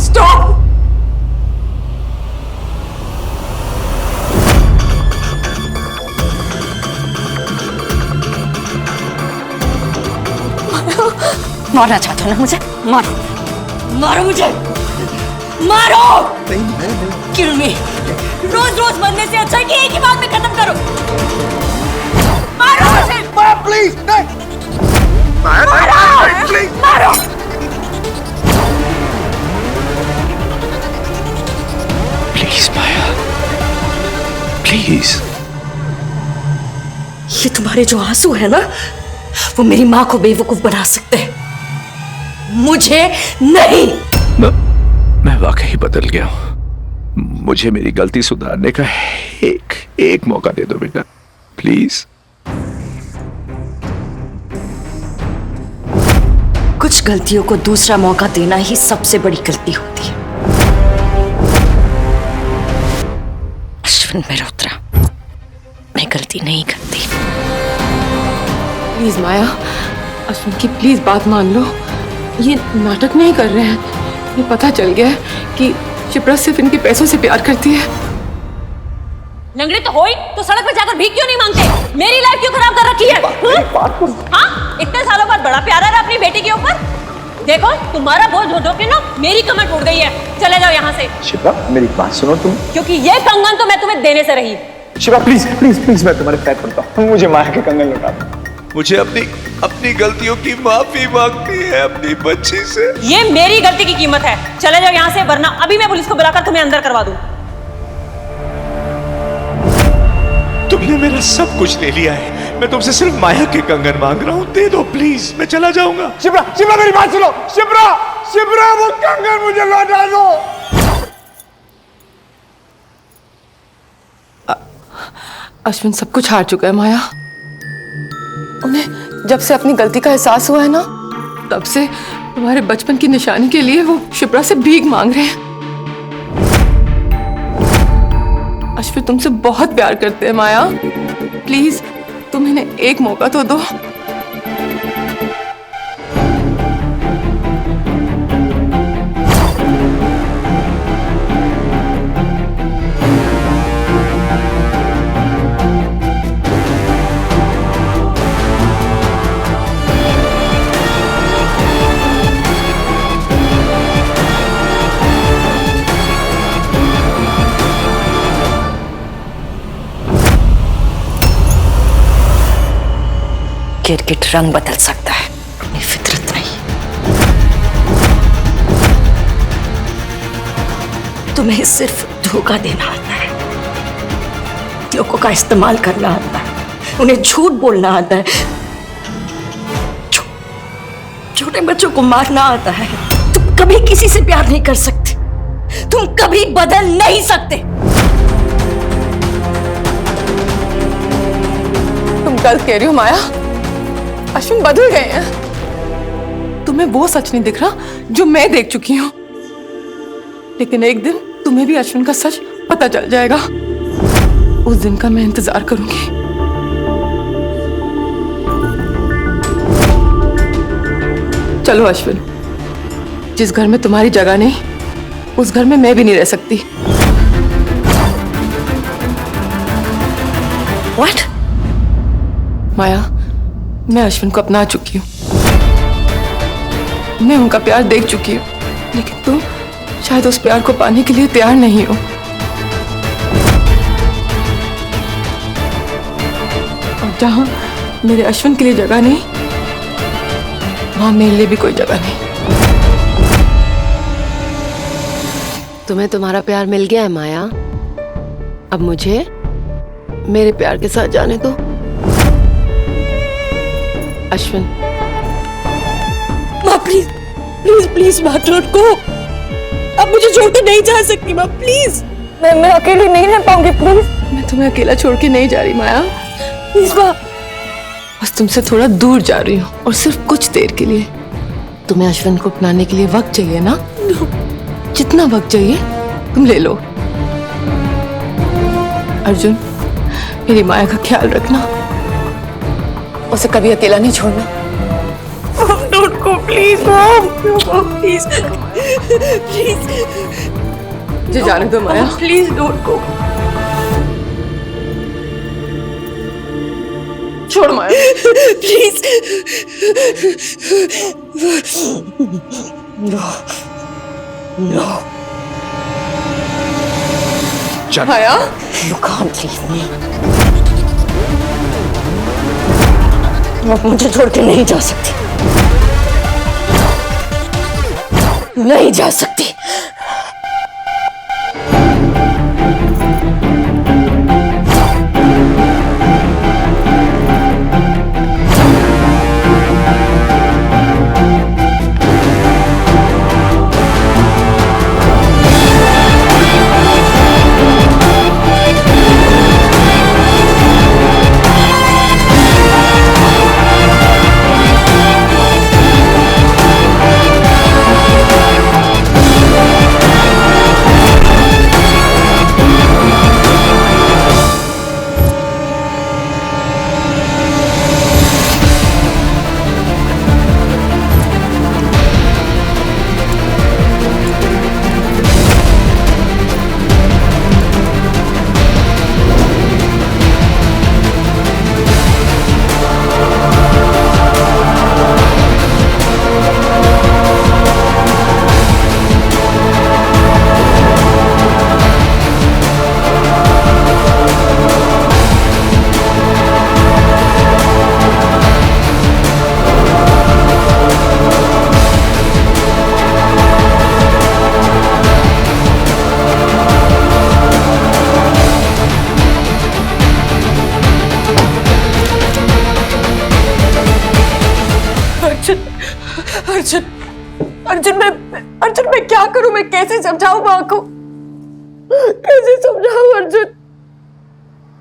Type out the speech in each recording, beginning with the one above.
Stop. मारना चाहते हो ना मुझे? मारो, मारो मुझे, मारो। किल मी। रोज रोज मरने से अच्छा है कि एक ही बात में खत्म करो। मारो मुझे। प्लीज मारो, प्लीज मारो। Please Maya, please. ये तुम्हारे जो आंसू है ना, वो मेरी माँ को बेवकूफ बना सकते हैं, मुझे नहीं। मैं वाकई बदल गया हूं। मुझे मेरी गलती सुधारने का एक मौका दे दो बेटा, प्लीज। कुछ गलतियों को दूसरा मौका देना ही सबसे बड़ी गलती होती है। अश्विन मेहरोत्रा, मैं गलती नहीं करती। प्लीज माया, अश्विन की प्लीज बात मान लो। ये नाटक नहीं कर रहे हैं। ये पता चल गया है कि शिप्रा सिर्फ इनके पैसों से प्यार करती है। लंगड़े तो हो ही, तो सड़क पे जाकर भीख क्यों नहीं मांगते? मेरी लाइफ क्यों खराब कर रखी है? हाँ, इतने सालों बाद बड़ा प्यार है अपनी बेटी के ऊपर। देखो, तुम्हारा बोझ ढो के ना मेरी कमर टूट गई है। चले जाओ यहाँ से। शिप्रा, मेरी बात सुनो तुम। क्योंकि ये कंगन तो मैं तुम्हें देने से रही। शिप्रा प्लीज प्लीज प्लीज, मैं तुम्हारे पैर पड़ता हूँ, मुझे माया के कंगन लौटा दो। मुझे अपनी गलतियों की माफी मांगनी है अपनी बच्ची से। ये मेरी गलती की कीमत है। चले जाओ यहाँ से, वरना अभी मैं पुलिस को बुलाकर तुम्हें अंदर करवा दूं। तुमने मेरा सब कुछ ले लिया है, मैं तुमसे सिर्फ माया के कंगन मांग रहा हूँ, दे दो प्लीज, मैं चला जाऊंगा। शिप्रा, शिप्रा मेरी बात सुनो। शिप्रा, शिप्रा वो कंगन मुझे लौटा दो। अश्विन सब कुछ हार चुका है माया। उन्हें जब से अपनी गलती का एहसास हुआ है ना, तब से तुम्हारे बचपन की निशानी के लिए वो शिप्रा से भीख मांग रहे हैं। अश्विन तुमसे बहुत प्यार करते हैं माया, प्लीज तुम इन्हें एक मौका तो दो। गिरगिट रंग बदल सकता है, अपनी फितरत नहीं। तुम्हें सिर्फ धोखा देना आता है, लोगों का इस्तेमाल करना आता है, उन्हें झूठ बोलना आता है, छोटे बच्चों को मारना आता है। तुम कभी किसी से प्यार नहीं कर सकते, तुम कभी बदल नहीं सकते। तुम गलत कह रही हो माया, अश्विन बदल गए हैं। तुम्हें वो सच नहीं दिख रहा जो मैं देख चुकी हूं, लेकिन एक दिन तुम्हें भी अश्विन का सच पता चल जाएगा। उस दिन का मैं इंतजार करूंगी। चलो अश्विन, जिस घर में तुम्हारी जगह नहीं, उस घर में मैं भी नहीं रह सकती। What? माया, मैं अश्विन को अपना चुकी हूँ, मैं उनका प्यार देख चुकी हूँ, लेकिन तुम शायद उस प्यार को पाने के लिए तैयार नहीं हो। और जहां मेरे अश्विन के लिए जगह नहीं, वहां मेरे लिए भी कोई जगह नहीं। तुम्हें तुम्हारा प्यार मिल गया है माया, अब मुझे मेरे प्यार के साथ जाने दो। अश्विन, माँ प्लीज प्लीज प्लीज मत को, अब मुझे छोड़ के नहीं जा सकती माँ, प्लीज। मैं अकेली नहीं रह पाऊंगी, प्लीज। मैं तुम्हें अकेला छोड़ के नहीं जा रही माया, प्लीज माँ। बस तुमसे थोड़ा दूर जा रही हूँ, और सिर्फ कुछ देर के लिए। तुम्हें अश्विन को अपनाने के लिए वक्त चाहिए ना? जितना वक्त चाहिए तुम ले लो। अर्जुन, मेरी माया का ख्याल रखना, उसे कभी अकेला नहीं छोड़ना। प्लीज मॉम, प्लीज प्लीज जी जाने दो माया, प्लीज डोंट गो। छोड़ Maya, please. No Maya, you can't leave me. आप मुझे छोड़ के नहीं जा सकती, नहीं जा सकती। अर्जुन मैं क्या करूं? मैं कैसे समझाऊं माँ को? कैसे समझाऊं अर्जुन?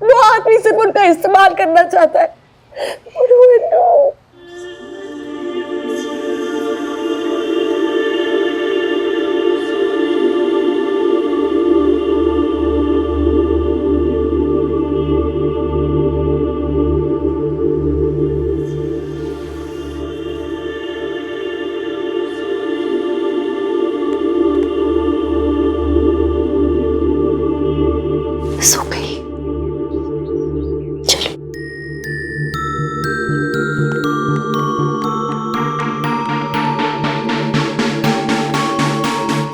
वो आदमी सिर्फ उनका इस्तेमाल करना चाहता है। सो गई। चलो।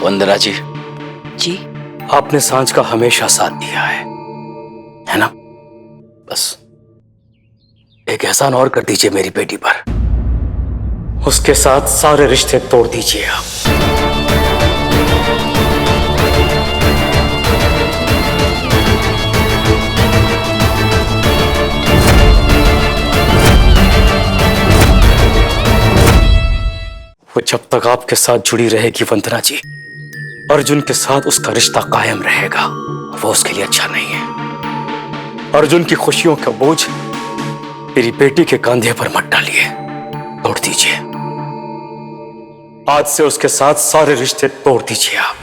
वंदना जी, जी आपने सांझ का हमेशा साथ दिया है ना? बस एक एहसान और कर दीजिए मेरी बेटी पर, उसके साथ सारे रिश्ते तोड़ दीजिए आप। वो जब तक आपके साथ जुड़ी रहेगी वंदना जी, अर्जुन के साथ उसका रिश्ता कायम रहेगा। वो उसके लिए अच्छा नहीं है। अर्जुन की खुशियों का बोझ मेरी बेटी के कंधे पर मत डालिए, तोड़ दीजिए। आज से उसके साथ सारे रिश्ते तोड़ दीजिए आप।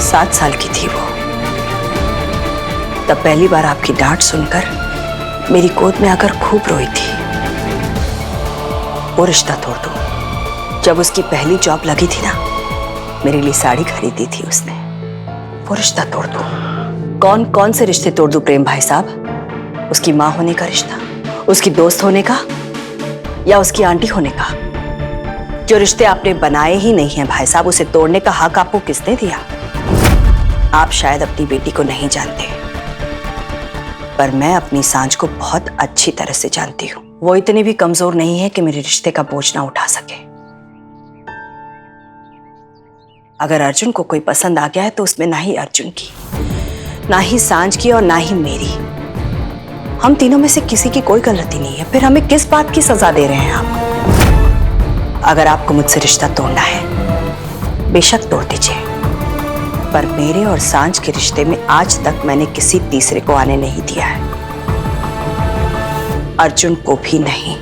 7 साल की थी वो, तब पहली बार आपकी डांट सुनकर मेरी गोद में आकर खूब रोई थी। वो रिश्ता तोड़ दूं। जब उसकी पहली जॉब लगी थी ना, मेरे लिए साड़ी खरीदी थी उसने। वो रिश्ता तोड़ दूं। कौन कौन से रिश्ते तोड़ दूं प्रेम भाई साहब? उसकी माँ होने का रिश्ता, उसकी दोस्त होने का, या उसकी आंटी होने का? जो रिश्ते आपने बनाए ही नहीं हैं भाई साहब, उसे तोड़ने का हक आपको किसने दिया? आप शायद अपनी बेटी को नहीं जानते, पर मैं अपनी सांझ को बहुत अच्छी तरह से जानती हूँ। वो इतनी भी कमजोर नहीं है कि मेरे रिश्ते का बोझ ना उठा सके। अगर अर्जुन को कोई पसंद आ गया है तो उसमें ना ही अर्जुन की, ना ही सांझ की और ना ही मेरी। हम तीनों में से किसी की कोई गलती नहीं है। फिर हमें किस बात की सजा दे रहे हैं आप? अगर आपको मुझसे रिश्ता तोड़ना है, बेशक तोड़ दीजिए, पर मेरे और सांझ के रिश्ते में आज तक मैंने किसी तीसरे को आने नहीं दिया है, अर्जुन को भी नहीं।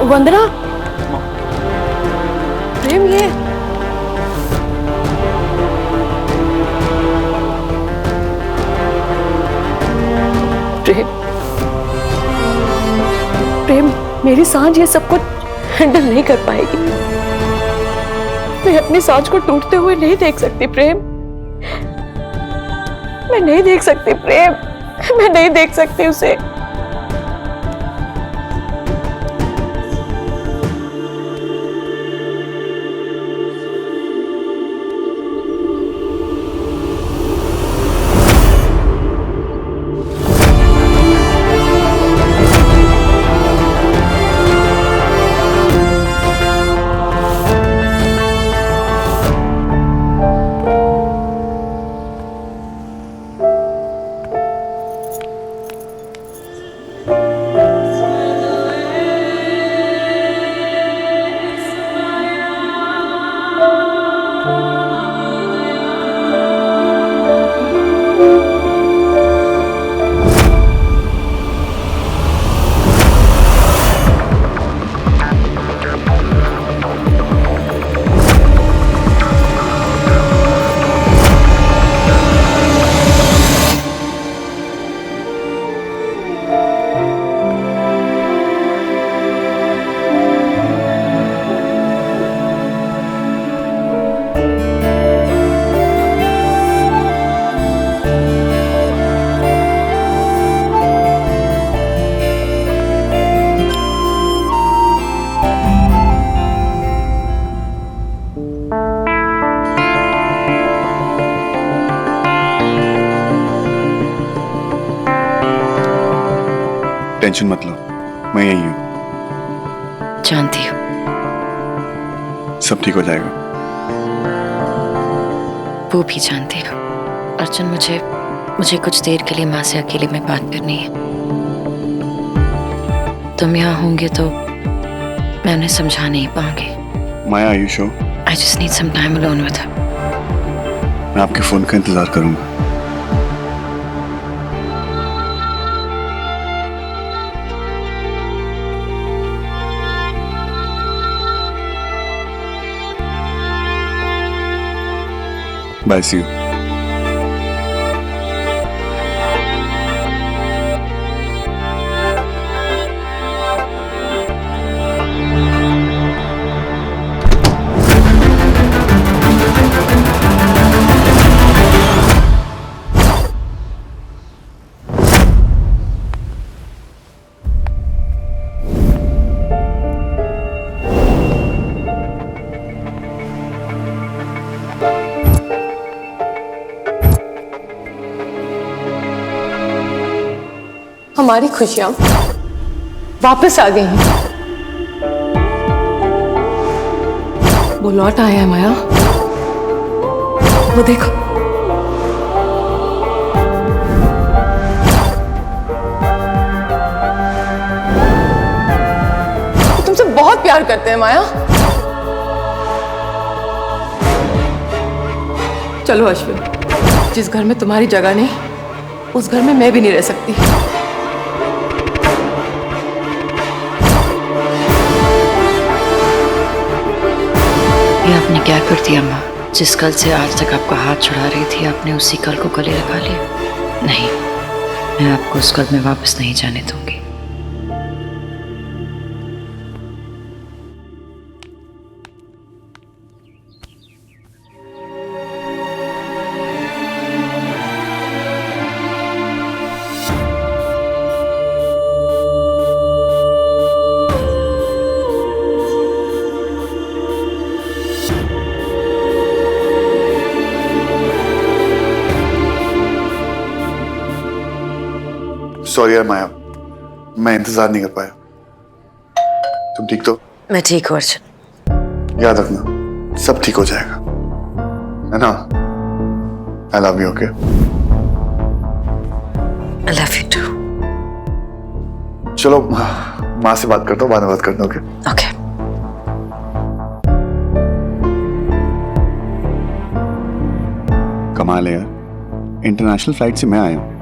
वंदना, प्रेम, मेरी सांझ ये सब कुछ हैंडल नहीं कर पाएगी। मैं अपनी सांझ को टूटते हुए नहीं देख सकती प्रेम। मैं नहीं देख सकती प्रेम, मैं नहीं देख सकती उसे। टेंशन मत लो, मैं यही हूँ। जानती हूँ। सब ठीक हो जाएगा। वो भी जानती हूँ। अर्जुन, मुझे कुछ देर के लिए माँ से अकेले में बात करनी है। तुम यहाँ होंगे तो मैं उन्हें समझा नहीं पाऊंगी। Maya, are you sure? I just need some time alone with her. मैं आपके फोन का इंतजार करूंगा। Bye, see you. हमारी खुशियां वापस आ गई हैं। वो लौट आया है माया, वो देखो। वो तुमसे बहुत प्यार करते हैं माया। चलो अश्विन, जिस घर में तुम्हारी जगह नहीं उस घर में मैं भी नहीं रह सकती। ये आपने क्या कर दिया माँ? जिस कल से आज तक आपका हाथ छुड़ा रही थी, आपने उसी कल को गले लगा लिया। नहीं, मैं आपको उस कल में वापस नहीं जाने दूंगी। सॉरी यार माया, मैं इंतजार नहीं कर पाया। तुम ठीक तो? मैं ठीक हूँ अर्जुन। याद रखना, सब ठीक हो जाएगा, है ना? I love you. Okay, I love you too. चलो माँ से बात करता हूँ, बाद में बात करता हूँ। Okay okay. कमाल है यार, इंटरनेशनल फ्लाइट से मैं आया हूँ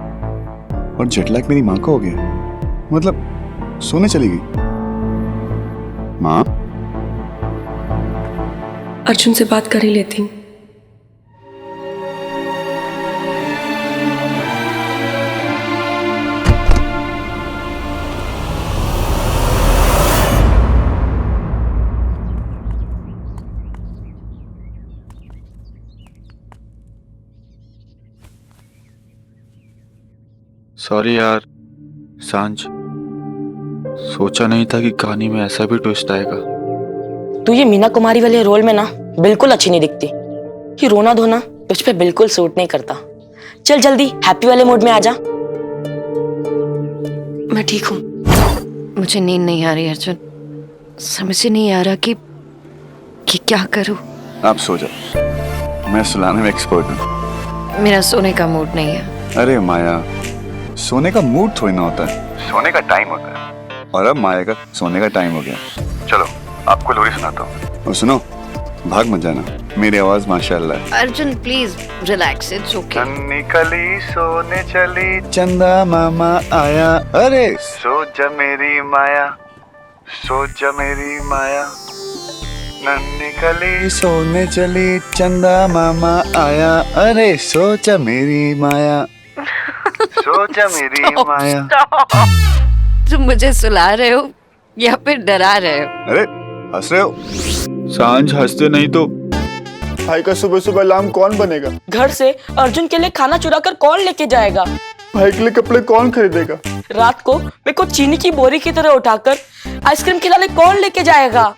और जेट लैग मेरी माँ को हो गया। मतलब सोने चली गई। माँ, अर्जुन से बात कर ही लेती हूँ। सॉरी यार सांझ, सोचा नहीं था कि कहानी में ऐसा भी ट्विस्ट आएगा। तू ये मीना कुमारी वाले रोल में ना बिल्कुल अच्छी नहीं दिखती। ये रोना धोना तुझ पे बिल्कुल सूट नहीं करता। चल जल्दी हैप्पी वाले मूड में आ जा। मैं ठीक हूँ। मुझे नींद नहीं आ रही अर्जुन, समझ ही नहीं आ रहा कि क्या करूं। आप सो जाओ, मैं सुलाने में एक्सपर्ट हूँ। मेरा सोने का मूड नहीं है। अरे माया, सोने का मूड थोड़ी ना होता है, सोने का टाइम होता है। और अब माया का सोने का टाइम हो गया। चलो आपको लोरी सुनाता हूँ। और सुनो, भाग मत जाना, मेरी आवाज माशाल्लाह है। Arjun please relax, it's okay. नन्ही कली सोने चली, चंदा मामा आया, अरे सो जा मेरी माया, सो जा मेरी माया। नन्ही कली सोने चली, चंदा मामा आया, अरे सो जा मेरी माया, सो जा मेरी माया। तुम मुझे सुला रहे हो या फिर डरा रहे हो? अरे हंस रहे हो? सांझ हंसते नहीं तो भाई का सुबह सुबह अलार्म कौन बनेगा? घर से अर्जुन के लिए खाना चुरा कर कौन लेके जाएगा? भाई के लिए कपड़े कौन खरीदेगा? रात को मेरे को चीनी की बोरी की तरह उठाकर आइसक्रीम खिलाने कौन लेके जाएगा?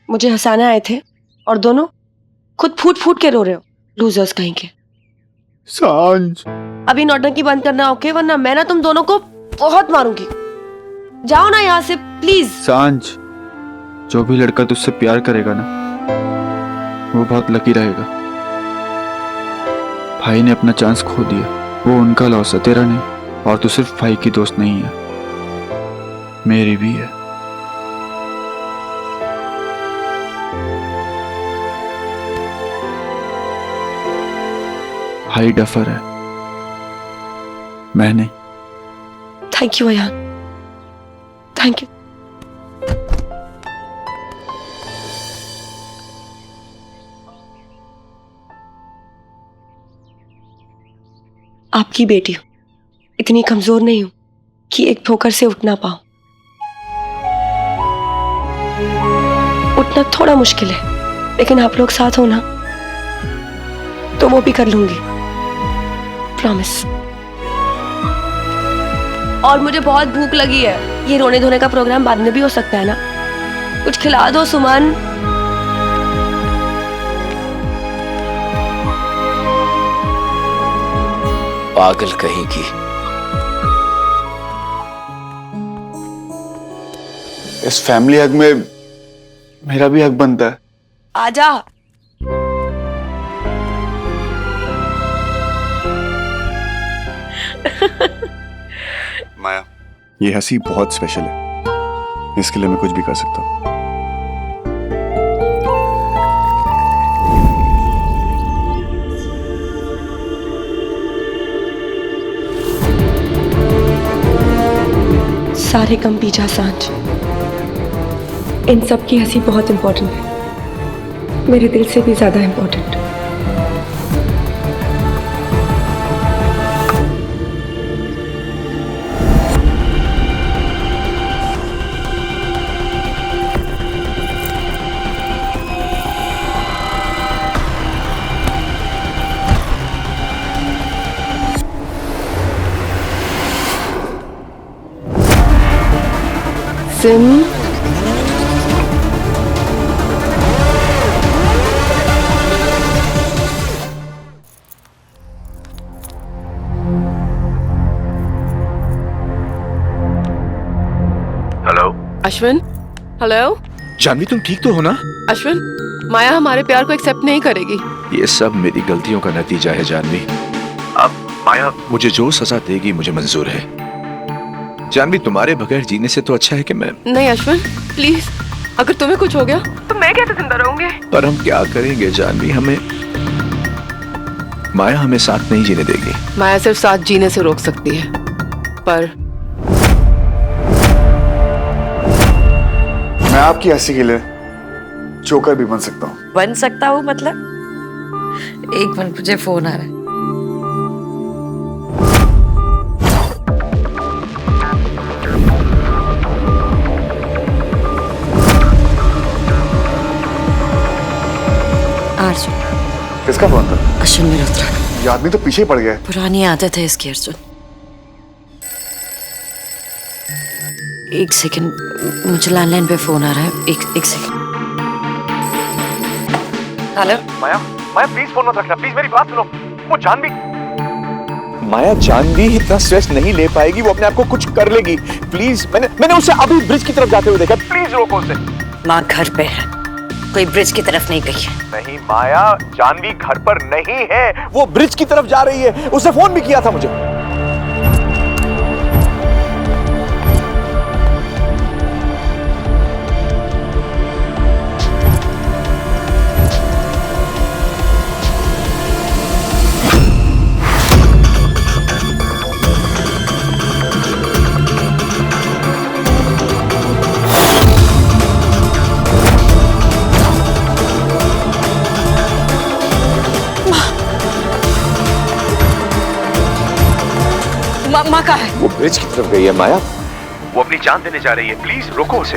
मुझे हंसाने आए थे और दोनों खुद फूट फूट के रो रहे हो, लूजर्स कहीं के। सांझ अभी नौटंकी बंद करना ओके, वरना मैं ना तुम दोनों को बहुत मारूंगी। जाओ ना यहाँ से प्लीज। सांझ, जो भी लड़का तुझसे प्यार करेगा ना वो बहुत लकी रहेगा। भाई ने अपना चांस खो दिया, वो उनका लॉस है, तेरा नहीं। और तू सिर्फ भाई की दोस्त नहीं है, मेरी भी है। भाई डफर है, मैं नहीं। Thank you Ayaan, thank you. आपकी बेटी हूं, इतनी कमजोर नहीं हूं कि एक ठोकर से उठ ना पाऊं। उठना थोड़ा मुश्किल है, लेकिन आप लोग साथ हो ना तो वो भी कर लूंगी, प्रॉमिस। और मुझे बहुत भूख लगी है, ये रोने धोने का प्रोग्राम बाद में भी हो सकता है ना? कुछ खिला दो सुमन। पागल कहेगी। इस फैमिली हक में मेरा भी हक बनता है। आजा। माया, ये हंसी बहुत स्पेशल है, इसके लिए मैं कुछ भी कर सकता हूँ। सारे गम पीछा सांझ, इन सब की हंसी बहुत इंपॉर्टेंट है, मेरे दिल से भी ज्यादा इंपॉर्टेंट। सिम, हेलो अश्विन, हेलो। जानवी, तुम ठीक तो हो ना? अश्विन, माया हमारे प्यार को एक्सेप्ट नहीं करेगी। ये सब मेरी गलतियों का नतीजा है जानवी। अब माया मुझे जो सजा देगी मुझे मंजूर है। जानवी, तुम्हारे बगैर जीने से तो अच्छा है कि मैं। नहीं अश्विन प्लीज, अगर तुम्हें कुछ हो गया तो मैं कैसे जिंदा रहूंगी? पर हम क्या करेंगे जानवी, माया हमें साथ नहीं जीने देगी। माया सिर्फ साथ जीने से रोक सकती है, पर मैं आपकी हंसी के लिए जोकर भी बन सकता हूँ। बन सकता हूँ मतलब? एक मिनट, मुझे फोन आ रहा है। अर्जुन, किसका फोन था? अश्विन मल्होत्रा। ये आदमी तो पीछे ही पड़ गया है। पुरानी आदत है इसकी अर्जुन। एक सेकंड, मुझे लैंडलाइन पे फोन आ रहा है। एक second. Hello Maya, Maya please phone मत रखना, प्लीज मेरी बात सुनो। वो जानवी, माया जानवी इतना स्ट्रेस नहीं ले पाएगी, वो अपने आप को कुछ कर लेगी। प्लीज, मैंने उसे अभी ब्रिज की तरफ जाते हुए देखा, प्लीज रोको उसे। माँ घर पे है, कोई ब्रिज की तरफ नहीं गई है। नहीं माया, जानवी घर पर नहीं है, वो ब्रिज की तरफ जा रही है। उसने फोन भी किया था मुझे। माँ कहाँ है? वो ब्रिज की तरफ गई है माया, वो अपनी जान देने जा रही है, प्लीज रोको उसे।